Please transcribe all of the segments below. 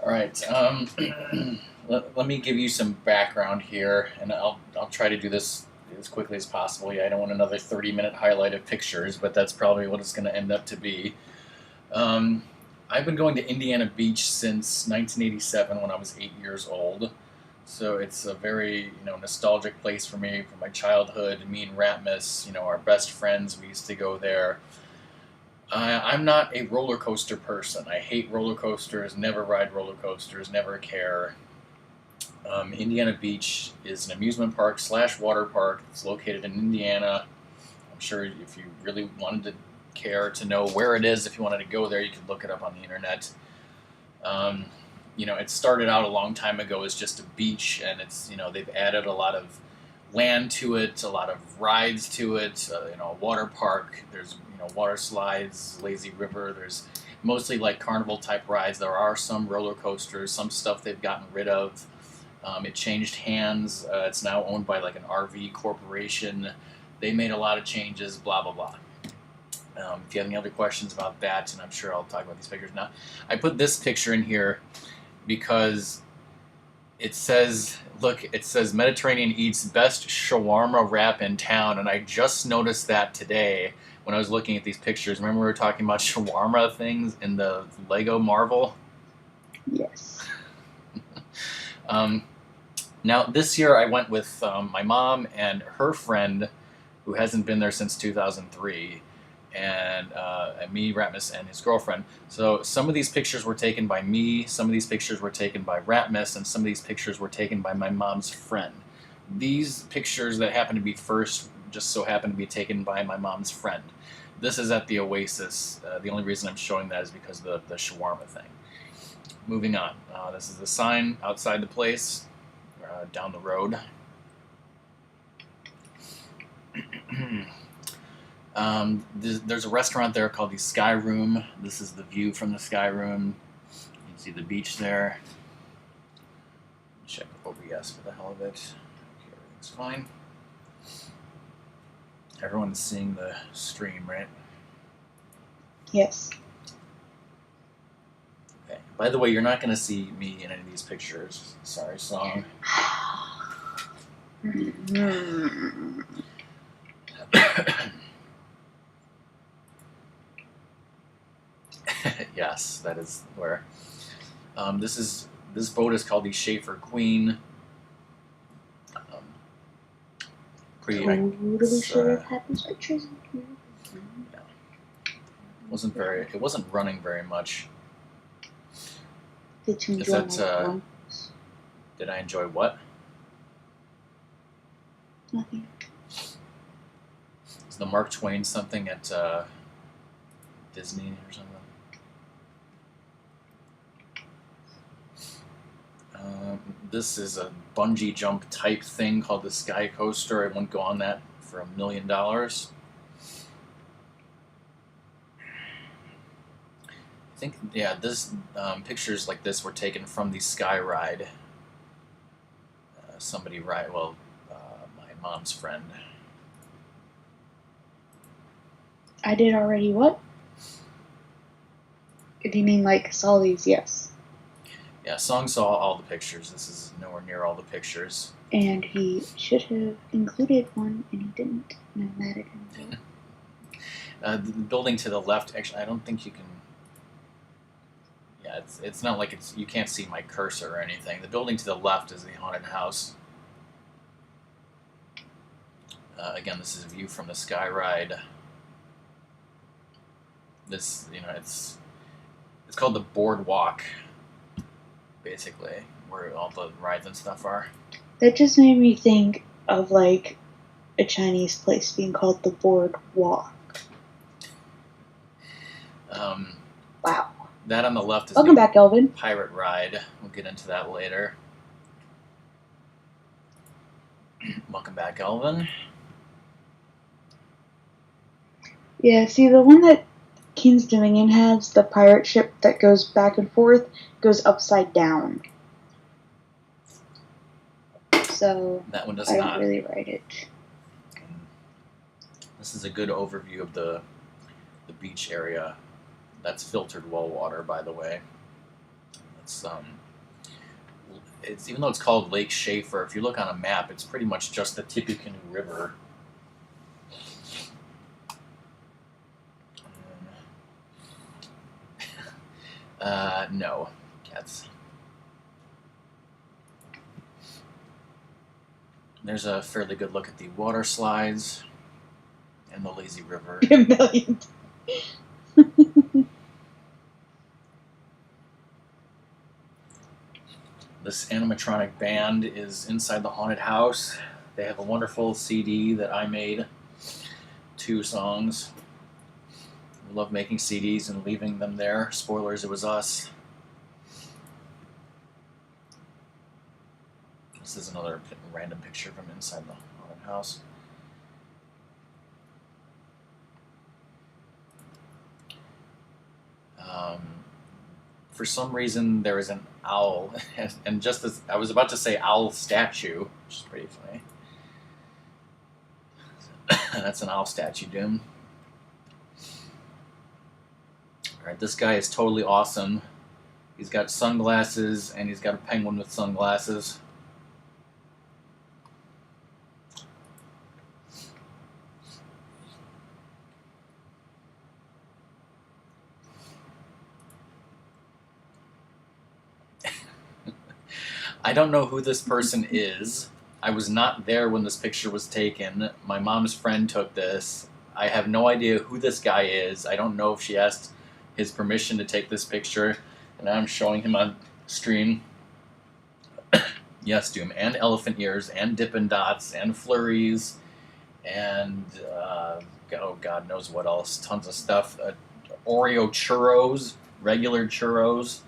All right. Let me give you some background here, and I'll try to do this as quickly as possible. Yeah, I don't want another 30-minute highlight of pictures, but that's probably what it's going to end up to be. Um, I've been going to Indiana Beach since 1987 when I was 8 years old. So it's a very nostalgic place for me from my childhood. Me and Ratmus, our best friends, we used to go there. I'm not a roller coaster person. I hate roller coasters. Never ride roller coasters. Never care. Indiana Beach is an amusement park slash water park. It's located in Indiana. I'm sure if you really wanted to care to know where it is, if you wanted to go there, you could look it up on the internet. Um, it started out a long time ago as just a beach, and they've added a lot of land to it, a lot of rides to it. A water park. There's water slides, lazy river. There's mostly like carnival type rides. There are some roller coasters, some stuff they've gotten rid of. It changed hands. It's now owned by like an RV corporation. They made a lot of changes. Blah blah blah. If you have any other questions about that, and I'm sure I'll talk about these pictures now. I put this picture in here because it says, look, it says Mediterranean eats best shawarma wrap in town, and I just noticed that today when I was looking at these pictures. Remember we were talking about shawarma things in the Lego Marvel? Yes. Now, this year I went with my mom and her friend, who hasn't been there since 2003, and me, Ratmus, and his girlfriend. So some of these pictures were taken by me, some of these pictures were taken by Ratmus, and some of these pictures were taken by my mom's friend. These pictures that happen to be first just so happen to be taken by my mom's friend. This is at the Oasis. The only reason I'm showing that is because of the shawarma thing. Moving on. This is the sign outside the place, down the road. There's a restaurant there called the Sky Room. This is the view from the Sky Room. You can see the beach there. Check OBS for the hell of it. Okay, everything's fine. Everyone's seeing the stream, right? Yes. Okay. By the way, you're not going to see me in any of these pictures. Sorry, Song. Yes, that is where. This boat is called the Schaefer Queen. Totally sure it happens pictures. Yeah. It wasn't running very much. Did you enjoy my Did I enjoy what? Nothing. Is the Mark Twain something at Disney or something? This is a bungee jump type thing called the Sky Coaster. I wouldn't go on that for $1 million. I think, yeah, this pictures like this were taken from the Sky Ride. My mom's friend. I did already what? Do you mean like saw these? Yes. Yeah, Song saw all the pictures. This is nowhere near all the pictures. And he should have included one, and he didn't. And I'm mad at him. The building to the left, actually, I don't think you can. Yeah, it's not like you can't see my cursor or anything. The building to the left is the haunted house. Again, this is a view from the Sky Ride. This, it's called the Boardwalk, basically, where all the rides and stuff are. That just made me think of like a Chinese place being called the Boardwalk. Wow. That on the left is Welcome back, Elvin. Pirate Ride. We'll get into that later. Welcome back, Elvin. Yeah, see, the one that King's Dominion has, the pirate ship that goes back and forth, goes upside down. So that one does I not don't really ride it. This is a good overview of the beach area. That's filtered well water, by the way. It's even though it's called Lake Schaefer, if you look on a map, it's pretty much just the Tippecanoe River. No, cats. There's a fairly good look at the water slides and the lazy river. A million. This animatronic band is inside the haunted house. They have a wonderful CD that I made. 2 songs. We love making CDs and leaving them there. Spoilers, it was us. This is another random picture from inside the haunted house. For some reason, there is an owl, and just as I was about to say owl statue, which is pretty funny. That's an owl statue, Doom. Alright, this guy is totally awesome. He's got sunglasses, and he's got a penguin with sunglasses. I don't know who this person is. I was not there when this picture was taken. My mom's friend took this. I have no idea who this guy is. I don't know if she asked his permission to take this picture, and I'm showing him on stream. Yes, Doom, and elephant ears, and Dippin' Dots, and flurries, and oh God knows what else. Tons of stuff. Oreo churros, regular churros.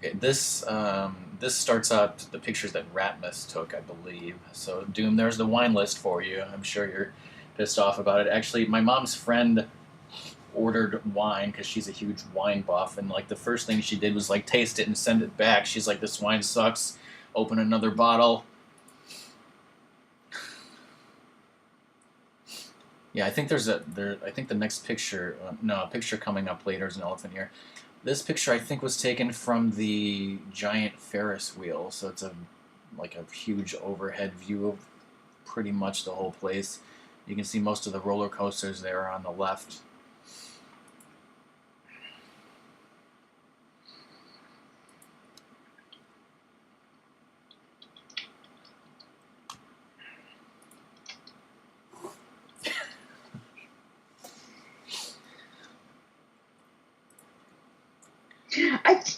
Okay, this starts out the pictures that Ratmus took, I believe. So, Doom, there's the wine list for you. I'm sure you're pissed off about it. Actually, my mom's friend ordered wine because she's a huge wine buff, and like the first thing she did was like taste it and send it back. She's like, "This wine sucks. Open another bottle." Yeah, I think I think the next picture, no, a picture coming up later is an elephant ear. This picture, I think, was taken from the giant Ferris wheel, so it's like a huge overhead view of pretty much the whole place. You can see most of the roller coasters there on the left.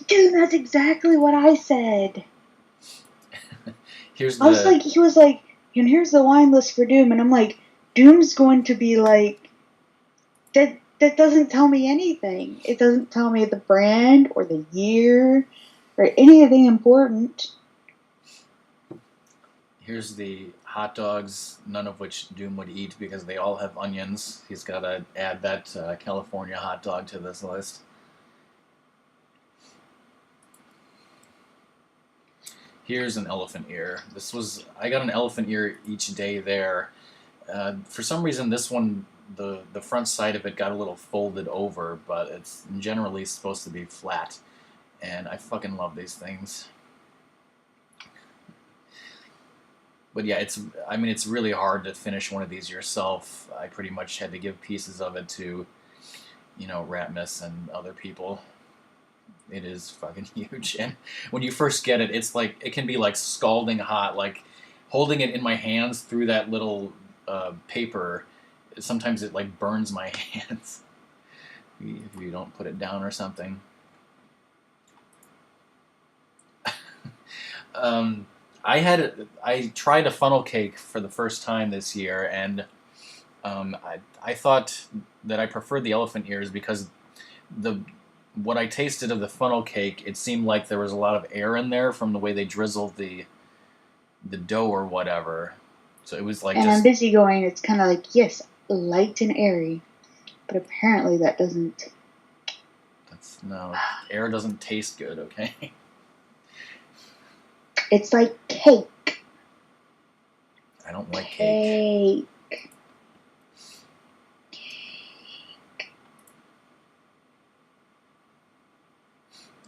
Dude, that's exactly what I said. He was like, and here's the wine list for Doom, and I'm like, Doom's going to be like, that doesn't tell me anything. It doesn't tell me the brand or the year or anything important. Here's the hot dogs, none of which Doom would eat because they all have onions. He's got to add that California hot dog to this list. Here's an elephant ear. I got an elephant ear each day there. For some reason, this one, the front side of it got a little folded over, but it's generally supposed to be flat. And I fucking love these things. But yeah, it's really hard to finish one of these yourself. I pretty much had to give pieces of it to, Ratmus and other people. It is fucking huge, and when you first get it, it's like it can be like scalding hot. Like holding it in my hands through that little paper, sometimes it like burns my hands if you don't put it down or something. I tried a funnel cake for the first time this year, and I thought that I preferred the elephant ears because what I tasted of the funnel cake, it seemed like there was a lot of air in there from the way they drizzled the dough or whatever. So it was like. And I'm busy going, it's kind of like, yes, light and airy, but apparently that doesn't. No, air doesn't taste good. Okay. It's like cake. I don't like cake.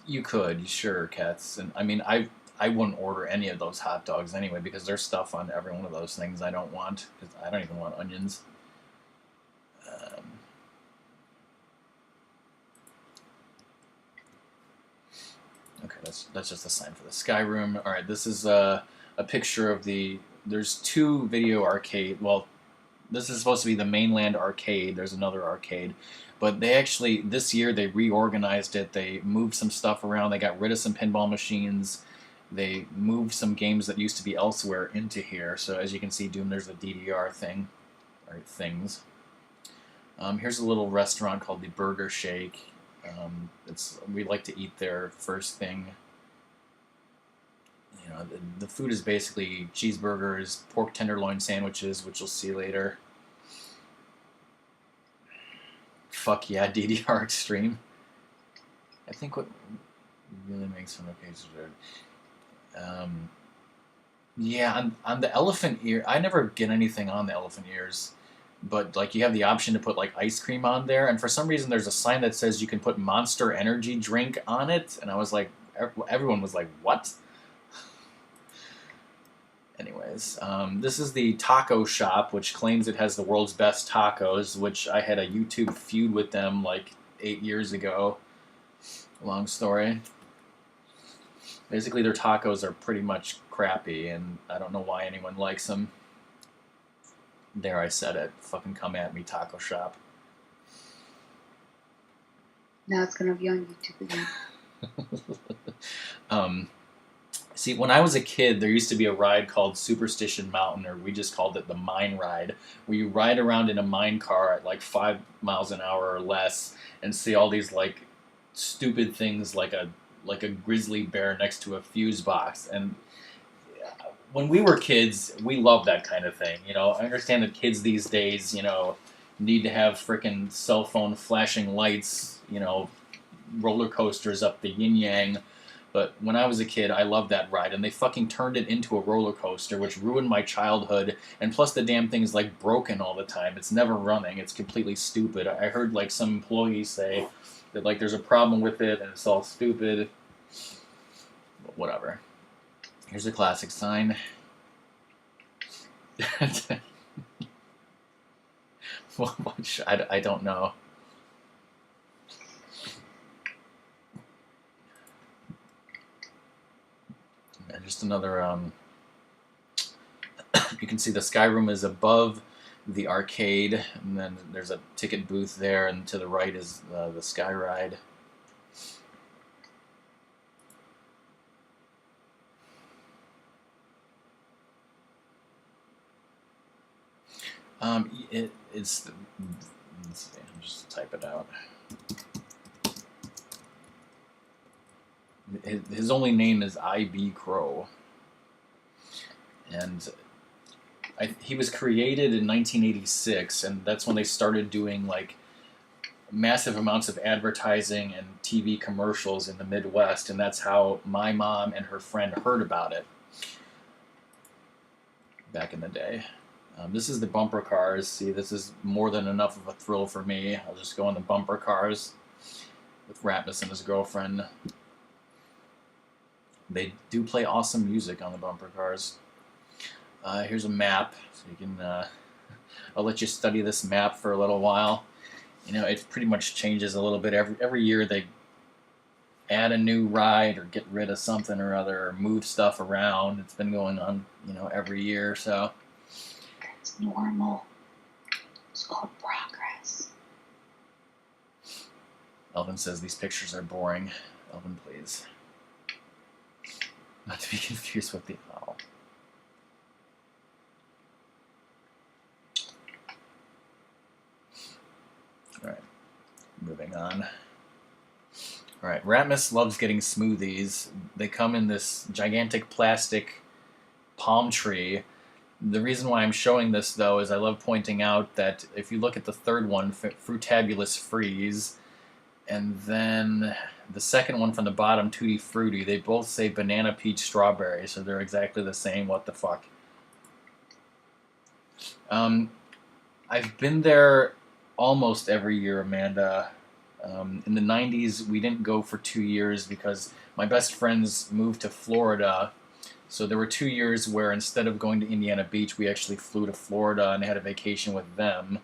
You could, sure, Cats. And I mean, I wouldn't order any of those hot dogs anyway because there's stuff on every one of those things I don't want. Because I don't even want onions. Um, okay, that's just a sign for the Sky Room. All right, this is a picture of the. There's two video arcade. Well, this is supposed to be the mainland arcade. There's another arcade. But they actually, this year, they reorganized it. They moved some stuff around. They got rid of some pinball machines. They moved some games that used to be elsewhere into here. So as you can see, Doom, there's a DDR thing, or things. Here's a little restaurant called the Burger Shake. We like to eat there first thing. You know, the food is basically cheeseburgers, pork tenderloin sandwiches, which you'll see later. Fuck yeah, DDR Extreme. I think what really makes fun of cases are, yeah, on the elephant ear, I never get anything on the elephant ears, but like you have the option to put like ice cream on there, and for some reason there's a sign that says you can put Monster Energy drink on it, and I was like, everyone was like, what? Anyways, this is the taco shop, which claims it has the world's best tacos, which I had a YouTube feud with them like 8 years ago. Long story. Basically, their tacos are pretty much crappy, and I don't know why anyone likes them. There, I said it. Fucking come at me, taco shop. Now it's gonna be on YouTube again. See, when I was a kid, there used to be a ride called Superstition Mountain, or we just called it the Mine Ride, where you ride around in a mine car at like 5 miles an hour or less, and see all these like stupid things, like a grizzly bear next to a fuse box. And when we were kids, we loved that kind of thing. You know, I understand that kids these days, you know, need to have frickin' cell phone flashing lights, you know, roller coasters up the yin yang. But when I was a kid, I loved that ride, and they fucking turned it into a roller coaster, which ruined my childhood. And plus, the damn thing is like broken all the time. It's never running. It's completely stupid. I heard like some employees say that like there's a problem with it, and it's all stupid. But whatever. Here's a classic sign. I don't know. And just another, you can see the Sky Room is above the arcade, and then there's a ticket booth there, and to the right is the Sky Ride. Let's see, I'll just type it out. His only name is I.B. Crow, and he was created in 1986, and that's when they started doing like massive amounts of advertising and TV commercials in the Midwest, and that's how my mom and her friend heard about it back in the day. This is the bumper cars. See, this is more than enough of a thrill for me. I'll just go on the bumper cars with Ratmus and his girlfriend. They do play awesome music on the bumper cars. Here's a map, so you can. I'll let you study this map for a little while. You know, it pretty much changes a little bit every year. They add a new ride or get rid of something or other, or move stuff around. It's been going on, you know, every year or so. It's normal. It's called progress. Elvin says these pictures are boring. Elvin, please. Not to be confused with the owl. Alright, moving on. Alright, Ratmus loves getting smoothies. They come in this gigantic plastic palm tree. The reason why I'm showing this, though, is I love pointing out that if you look at the third one, Fruitabulous Freeze, and then the second one from the bottom, Tutti Frutti, they both say Banana Peach Strawberry, so they're exactly the same. What the fuck? I've been there almost every year, Amanda. In the 90s, we didn't go for 2 years because my best friends moved to Florida. So there were 2 years where instead of going to Indiana Beach, we actually flew to Florida and had a vacation with them.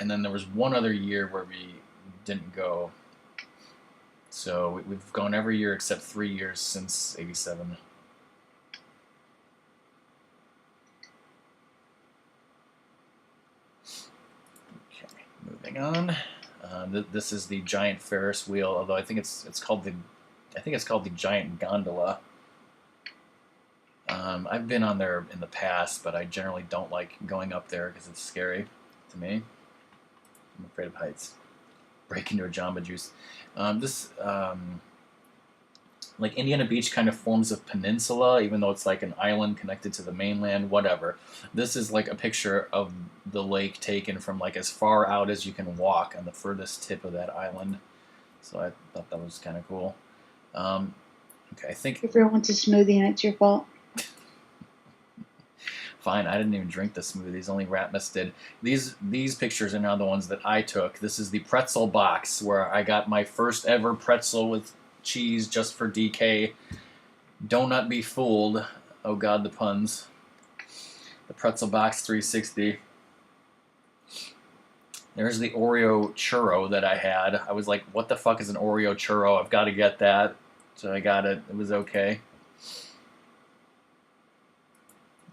And then there was one other year where we didn't go. So we've gone every year except 3 years since '87. Okay, moving on. This is the giant Ferris wheel, although I think it's called the giant gondola. I've been on there in the past, but I generally don't like going up there because it's scary to me. I'm afraid of heights. Break into a Jamba Juice. Like Indiana Beach kind of forms a peninsula, even though it's like an island connected to the mainland, whatever. This is like a picture of the lake taken from like as far out as you can walk on the furthest tip of that island. So I thought that was kind of cool. Okay, I think... If everyone wants a smoothie and it's your fault. Fine, I didn't even drink the smoothies, only Ratmus did. These pictures are now the ones that I took. This is the pretzel box where I got my first ever pretzel with cheese just for DK. Do not be fooled. Oh god, the puns. The pretzel box 360. There's the Oreo churro that I had. I was like, what the fuck is an Oreo churro? I've got to get that. So I got it. It was okay.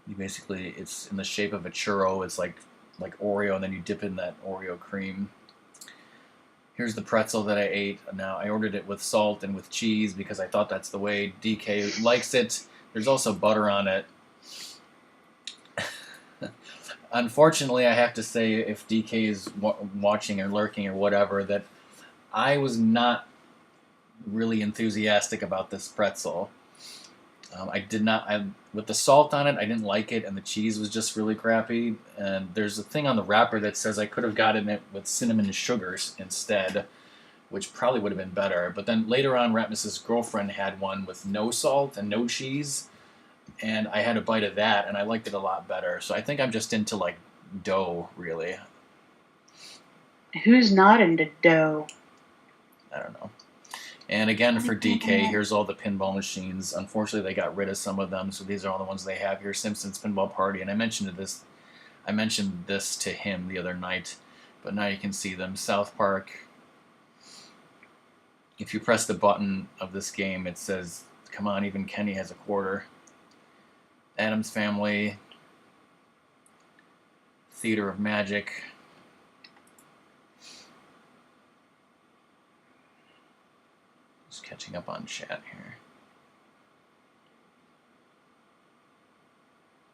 You basically, it's in the shape of a churro. It's like Oreo, and then you dip in that Oreo cream. Here's the pretzel that I ate. Now, I ordered it with salt and with cheese because I thought that's the way DK likes it. There's also butter on it. Unfortunately, I have to say, if DK is watching or lurking or whatever, that I was not really enthusiastic about this pretzel. With the salt on it, I didn't like it, and the cheese was just really crappy. And there's a thing on the wrapper that says I could have gotten it with cinnamon and sugars instead, which probably would have been better. But then later on, Ratmus's girlfriend had one with no salt and no cheese, and I had a bite of that, and I liked it a lot better. So I think I'm just into, like, dough, really. Who's not into dough? I don't know. And again, for DK, here's all the pinball machines. Unfortunately, they got rid of some of them, so these are all the ones they have here. Simpsons Pinball Party, and I mentioned this to him the other night, but now you can see them. South Park. If you press the button of this game, it says, "Come on, even Kenny has a quarter." Addams Family. Theater of Magic. Catching up on chat here.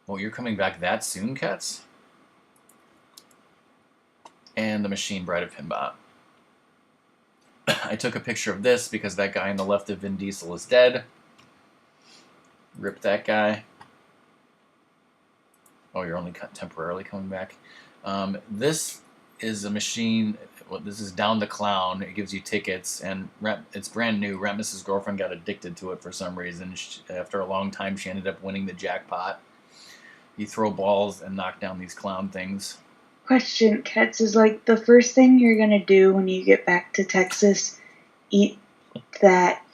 Oh, you're coming back that soon, Cats? And the Machine Bride of Pinbot. I took a picture of this because that guy on the left of Vin Diesel is dead. Rip that guy. Oh, you're only temporarily coming back. This is a machine. Well, this is Down the Clown. It gives you tickets, and it's brand new. Ratmus's girlfriend got addicted to it for some reason. After a long time, she ended up winning the jackpot. You throw balls and knock down these clown things. Question, Cats, is like the first thing you're gonna do when you get back to Texas, eat that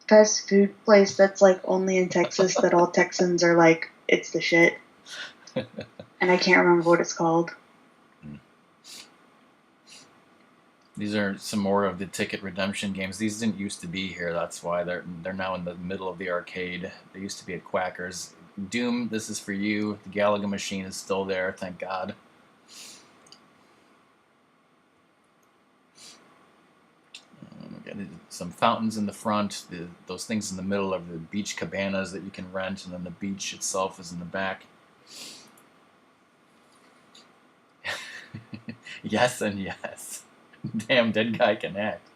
fast food place that's like only in Texas that all Texans are like, it's the shit. And I can't remember what it's called. These are some more of the ticket redemption games. These didn't used to be here. That's why they're now in the middle of the arcade. They used to be at Quackers. Doom, this is for you. The Galaga machine is still there, thank God. Some fountains in the front. Those things in the middle are the beach cabanas that you can rent, and then the beach itself is in the back. Yes and yes. Damn, dead guy can act.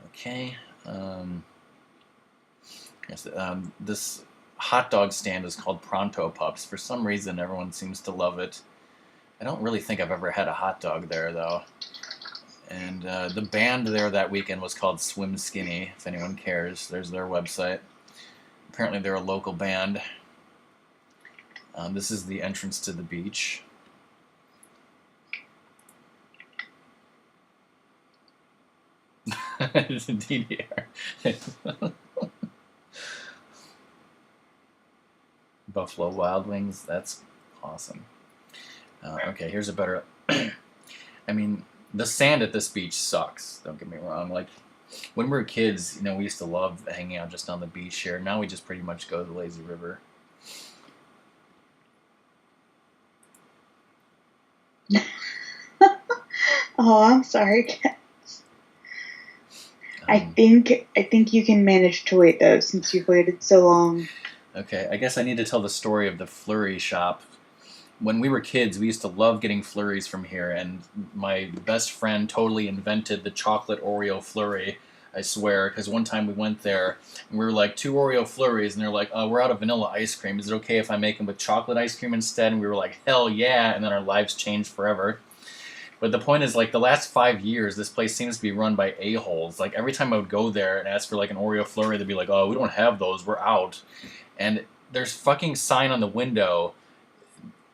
Okay. This hot dog stand is called Pronto Pups. For some reason, everyone seems to love it. I don't really think I've ever had a hot dog there, though. And the band there that weekend was called Swim Skinny, if anyone cares. There's their website. Apparently, they're a local band. This is the entrance to the beach. DDR. Buffalo Wild Wings. That's awesome. Okay, here's a better. I mean, the sand at this beach sucks. Don't get me wrong. Like when we were kids, we used to love hanging out just on the beach here. Now we just pretty much go to the lazy river. Oh, I'm sorry, cats. I think you can manage to wait though, since you've waited so long. Okay, I guess I need to tell the story of the flurry shop. When we were kids, we used to love getting flurries from here, and my best friend totally invented the chocolate Oreo flurry, I swear, because one time we went there, and we were like, 2 Oreo flurries, and they're like, oh, we're out of vanilla ice cream. Is it okay if I make them with chocolate ice cream instead? And we were like, hell yeah, and then our lives changed forever. But the point is, like, the last 5 years, this place seems to be run by a-holes. Like, every time I would go there and ask for, like, an Oreo flurry, they'd be like, oh, we don't have those, we're out. And there's fucking sign on the window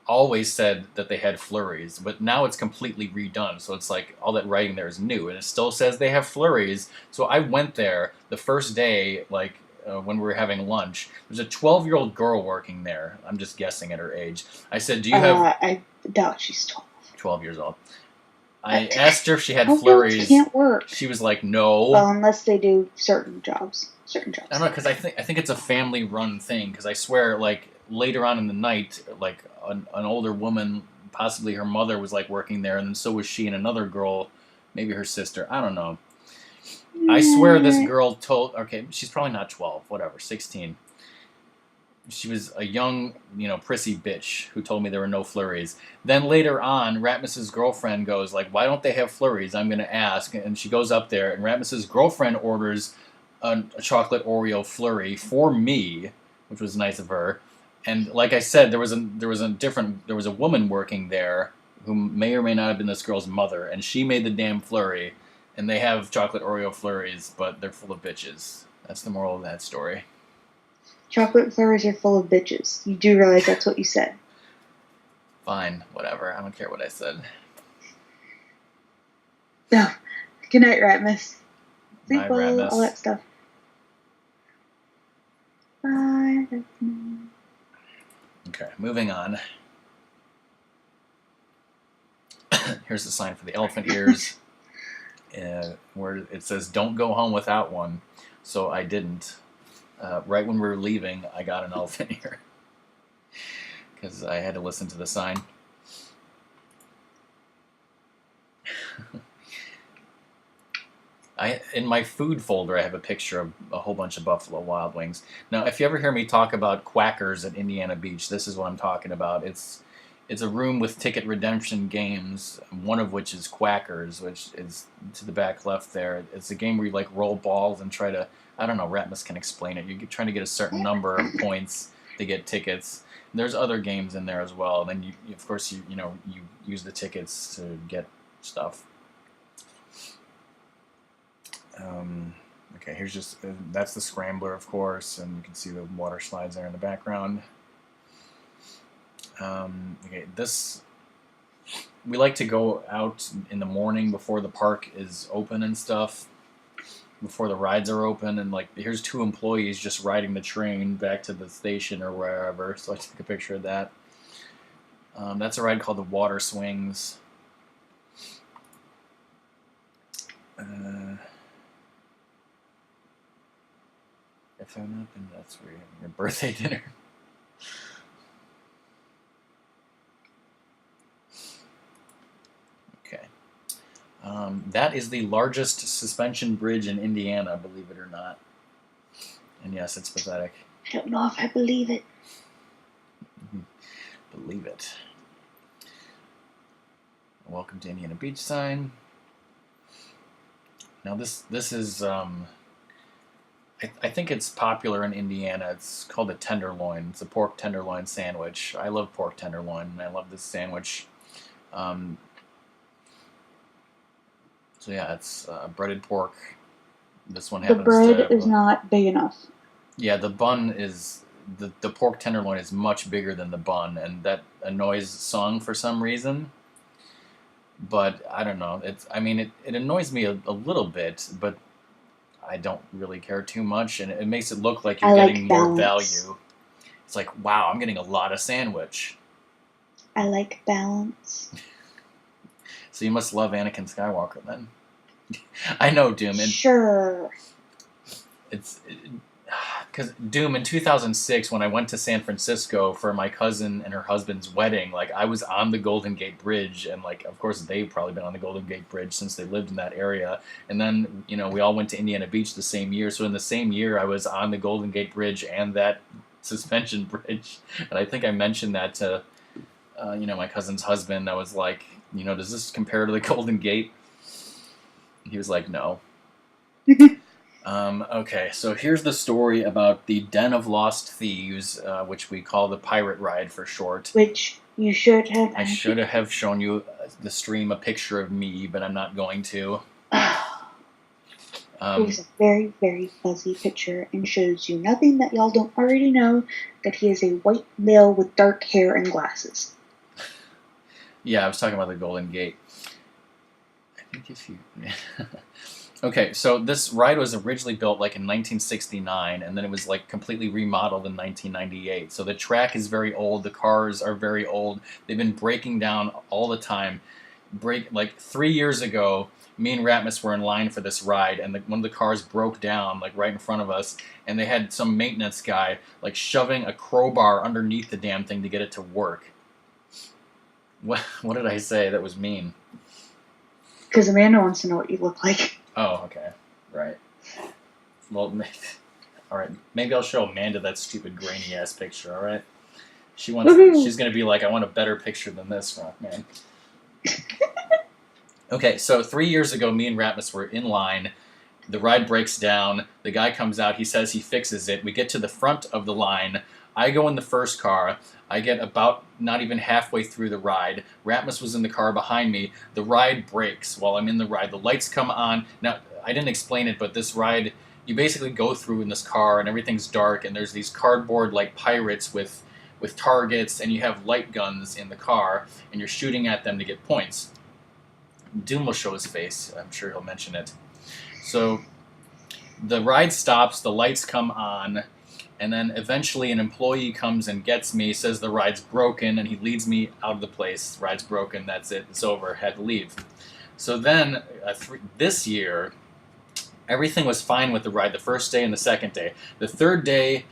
always said that they had flurries, but now it's completely redone. So it's like all that writing there is new, and it still says they have flurries. So I went there the first day, like when we were having lunch. There's a 12-year-old girl working there. I'm just guessing at her age. I said, "Do you have?" I doubt she's 12. 12 years old. I asked her if she had 12-year-olds flurries. can't work. She was like, "No." Well, unless they do certain jobs. I don't know, because I think it's a family-run thing. Because I swear, like later on in the night, like an older woman, possibly her mother, was like working there, and then so was she and another girl, maybe her sister. I don't know. I swear this girl told. Okay, she's probably not 12. Whatever, 16. She was a young, prissy bitch who told me there were no flurries. Then later on, Ratmus's girlfriend goes like, "Why don't they have flurries? I'm gonna ask." And she goes up there, and Ratmus's girlfriend orders a chocolate Oreo flurry for me, which was nice of her. And like I said, there was a woman working there who may or may not have been this girl's mother, and she made the damn flurry. And they have chocolate Oreo flurries, but they're full of bitches. That's the moral of that story. Chocolate flurries are full of bitches. You do realize that's what you said. Fine, whatever. I don't care what I said. No. Good night, Ratmus. Sleep Night, well, Ratmus. all that stuff. Bye. Okay, moving on. Here's the sign for the elephant ears, where it says, "Don't go home without one." So I didn't. Right when we were leaving, I got an elephant ear because I had to listen to the sign. In my food folder, I have a picture of a whole bunch of Buffalo Wild Wings. Now, if you ever hear me talk about Quackers at Indiana Beach, this is what I'm talking about. It's a room with ticket redemption games, one of which is Quackers, which is to the back left there. It's a game where you like roll balls and try to, I don't know, Ratmus can explain it. You're trying to get a certain number of points to get tickets. And there's other games in there as well. And then you of course, you use the tickets to get stuff. Okay, here's just, that's the scrambler, of course, and you can see the water slides there in the background. Okay, we like to go out in the morning before the park is open and stuff, before the rides are open, and like, here's 2 employees just riding the train back to the station or wherever, so I took a picture of that. That's a ride called the Water Swings. If I'm up, and that's where you're having your birthday dinner. Okay. That is the largest suspension bridge in Indiana, believe it or not. And yes, it's pathetic. I don't know if I believe it. Believe it. Welcome to Indiana Beach sign. Now this is I think it's popular in Indiana. It's called a tenderloin. It's a pork tenderloin sandwich. I love pork tenderloin, and I love this sandwich. So yeah, it's breaded pork. This one happens The bread is not big enough. Yeah, the bun is the pork tenderloin is much bigger than the bun, and that annoys Song for some reason. But I don't know. It annoys me a little bit, but I don't really care too much, and it makes it look like you're I getting like more balance. value. It's like, wow, I'm getting a lot of sandwich. I like balance. So you must love Anakin Skywalker then. I know, Doom, and Sure. it's because Doom in 2006 when I went to San Francisco for my cousin and her husband's wedding, like I was on the Golden Gate Bridge, and like of course they've probably been on the Golden Gate Bridge since they lived in that area. And then we all went to Indiana Beach the same year, so in the same year I was on the Golden Gate Bridge and that suspension bridge. And I think I mentioned that to my cousin's husband. I was like, does this compare to the Golden Gate? He was like, no. Okay, so here's the story about the Den of Lost Thieves, which we call the Pirate Ride for short. Which you should have. I should have shown you the stream a picture of me, but I'm not going to. It was a very, very fuzzy picture and shows you nothing that y'all don't already know, that he is a white male with dark hair and glasses. Yeah, I was talking about the Golden Gate. I think if you... Okay, so this ride was originally built like in 1969, and then it was like completely remodeled in 1998. So the track is very old, the cars are very old, they've been breaking down all the time. Like 3 years ago, me and Ratmus were in line for this ride, and one of the cars broke down like right in front of us, and they had some maintenance guy like shoving a crowbar underneath the damn thing to get it to work. What did I say that was mean? Because Amanda wants to know what you look like. Oh, okay. Right. Well, all right. Maybe I'll show Amanda that stupid grainy-ass picture, all right? She's going to be like, I want a better picture than this, Rockman. Okay, so 3 years ago, me and Ratmus were in line. The ride breaks down. The guy comes out. He says he fixes it. We get to the front of the line. I go in the first car. I get about not even halfway through the ride. Ratmus was in the car behind me. The ride breaks while I'm in the ride. The lights come on. Now, I didn't explain it, but this ride, you basically go through in this car, and everything's dark, and there's these cardboard, like, pirates with targets, and you have light guns in the car, and you're shooting at them to get points. Doom will show his face. I'm sure he'll mention it. So the ride stops, the lights come on, and then eventually an employee comes and gets me, says the ride's broken, and he leads me out of the place. Ride's broken, that's it, it's over, had to leave. So then, this year, everything was fine with the ride the first day and the second day. The third day,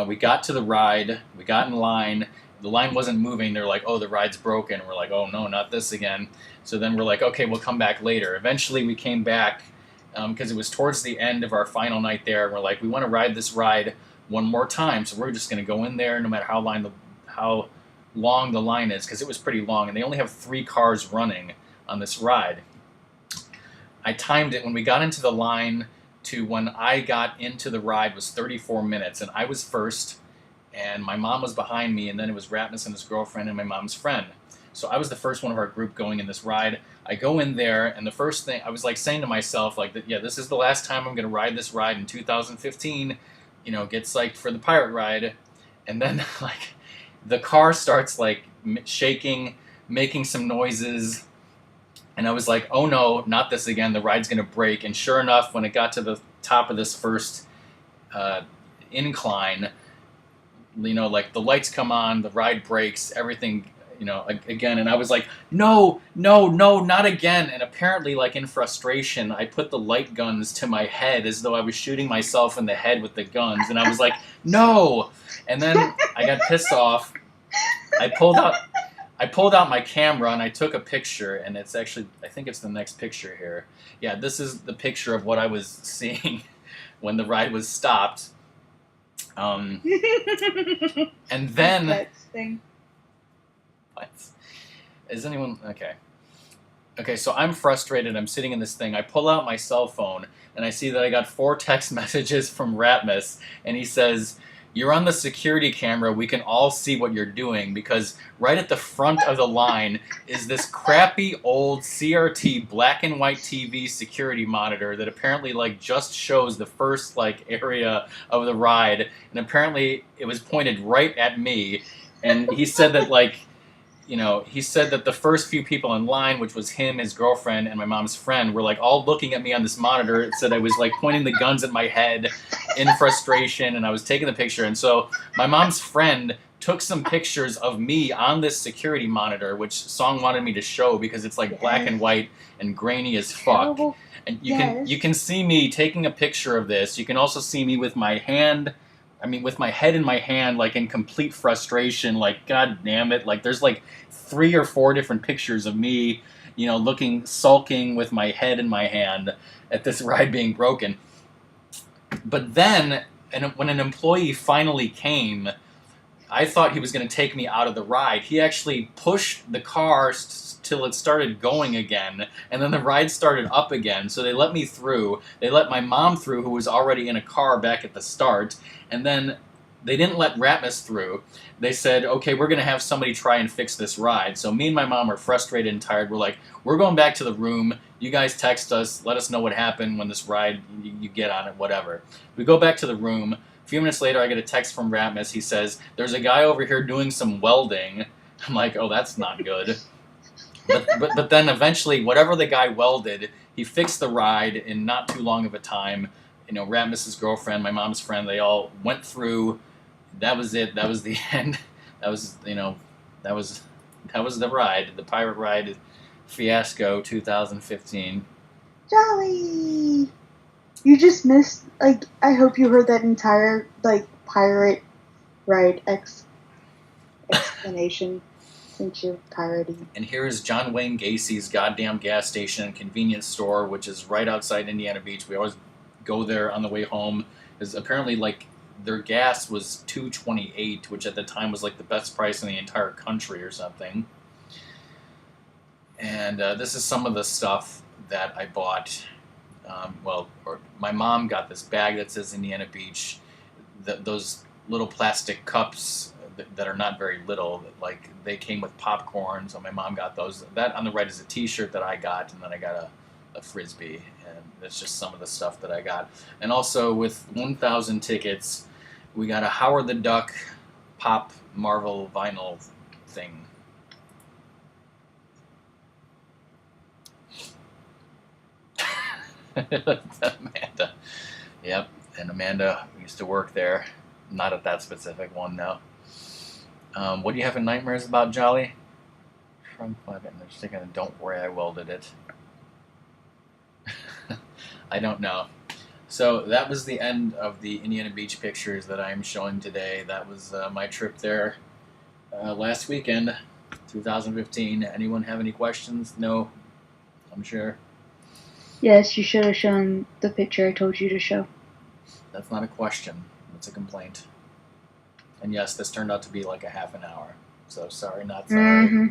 we got to the ride, we got in line, the line wasn't moving, they're like, oh, the ride's broken. We're like, oh no, not this again. So then we're like, okay, we'll come back later. Eventually we came back, because it was towards the end of our final night there, and we're like, we want to ride this ride one more time, so we're just going to go in there no matter how long the line is, because it was pretty long, and they only have 3 cars running on this ride. I timed it when we got into the line to when I got into the ride was 34 minutes, and I was first, and my mom was behind me, and then it was Ratmus and his girlfriend and my mom's friend. So I was the first one of our group going in this ride. I go in there, and the first thing, I was like saying to myself, like, yeah, this is the last time I'm going to ride this ride in 2015, get psyched for the pirate ride. And then, like, the car starts, like, shaking, making some noises, and I was like, oh no, not this again, the ride's going to break. And sure enough, when it got to the top of this first incline, like, the lights come on, the ride breaks, everything, again, and I was like, no, not again. And apparently, like, in frustration, I put the light guns to my head as though I was shooting myself in the head with the guns, and I was like, no. And then I got pissed off. I pulled out my camera and I took a picture, and it's actually, I think it's the next picture here. Yeah, this is the picture of what I was seeing when the ride was stopped. And then... What? Is anyone... Okay, so I'm frustrated. I'm sitting in this thing. I pull out my cell phone, and I see that I got 4 text messages from Ratmus, and he says, you're on the security camera. We can all see what you're doing, because right at the front of the line is this crappy old CRT black and white TV security monitor that apparently, like, just shows the first, like, area of the ride, and apparently it was pointed right at me, and he said that, like, he said that the first few people in line, which was him, his girlfriend, and my mom's friend, were like all looking at me on this monitor. It said I was like pointing the guns at my head in frustration, and I was taking the picture. And so my mom's friend took some pictures of me on this security monitor, which Song wanted me to show because it's like black and white and grainy as fuck. Terrible. And you can see me taking a picture of this. You can also see me with my hand. With my head in my hand, like in complete frustration, like, God damn it. Like, there's like 3 or 4 different pictures of me, sulking with my head in my hand at this ride being broken. But then, when an employee finally came, I thought he was going to take me out of the ride. He actually pushed the car till it started going again, and then the ride started up again. So they let me through. They let my mom through, who was already in a car back at the start, and then they didn't let Ratmus through. They said, okay, we're going to have somebody try and fix this ride. So me and my mom are frustrated and tired. We're like, we're going back to the room. You guys text us. Let us know what happened when this ride, you get on it, whatever. We go back to the room. A few minutes later, I get a text from Ratmus. He says, there's a guy over here doing some welding. I'm like, oh, that's not good. But then eventually, whatever the guy welded, he fixed the ride in not too long of a time. Ratmus's girlfriend, my mom's friend, they all went through. That was it. That was the end. That was the ride. The Pirate Ride Fiasco 2015. Jolly! You just missed, I hope you heard that entire, Pirate Ride explanation. Since you're piratey. And here is John Wayne Gacy's goddamn gas station and convenience store, which is right outside Indiana Beach. We always go there on the way home, because apparently, their gas was $2.28, which at the time was, the best price in the entire country or something. And this is some of the stuff that I bought. My mom got this bag that says Indiana Beach. Those little plastic cups that are not very little, they came with popcorn, so my mom got those. That on the right is a t-shirt that I got, and then I got a Frisbee, and that's just some of the stuff that I got. And also with 1,000 tickets, we got a Howard the Duck Pop Marvel vinyl thing. Amanda. Yep, and Amanda used to work there. Not at that specific one, though. What do you have in nightmares about, Jolly? Front flap, and they're sticking. Don't worry, I welded it. I don't know. So that was the end of the Indiana Beach pictures that I am showing today. That was my trip there last weekend, 2015. Anyone have any questions? No, I'm sure. Yes, you should have shown the picture I told you to show. That's not a question. It's a complaint. And yes, this turned out to be like a half an hour. So sorry, not sorry. Mm-hmm.